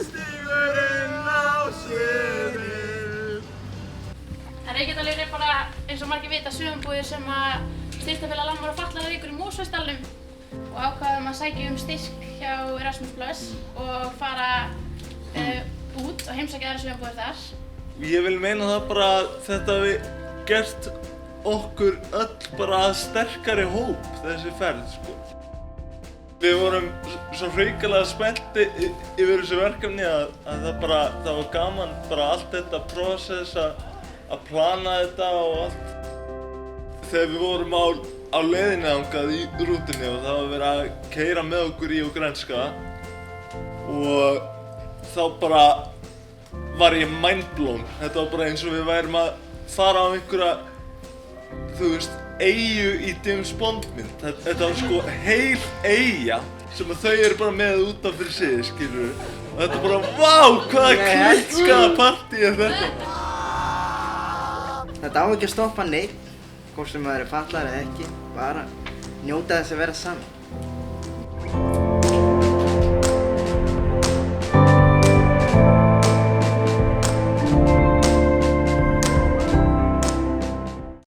stígur inn á sviðið. Reykjadalur bara, eins og margir vita, sumarbúðir sem að Styrktarfélag Lamar og fatlaðra ríkur í Mosfellsdalnum og ákváðum að sækja styrk hjá Erasmus+ og fara út og heimsækja aðra sumarbúðir þar. Ég vil meina það bara að þetta hafi gert okkur öll bara sterkari hóp þessi ferð, sko. Við vorum svo hrikalega spennti yfir þessu verkefni að það var gaman bara allt þetta prósess að plana þetta og allt. Þegar við vorum á leiðinni þangað í rútunni og það var verið að keyra með okkur í Úkraínska og þá bara var ég mindblown. Þetta var bara eins og við værum að fara á einhverja, þú veist, eyju í James Bond mynd. Þetta var sko heil eyja sem þau eru bara með út af fyrir sig, skilurðu. Og þetta bara, vá, hvaða klikkað partí er þetta? Þetta á ekki að stoppa neitt, hvort sem maður er fatlaður eða ekki, bara njóta þess að vera saman.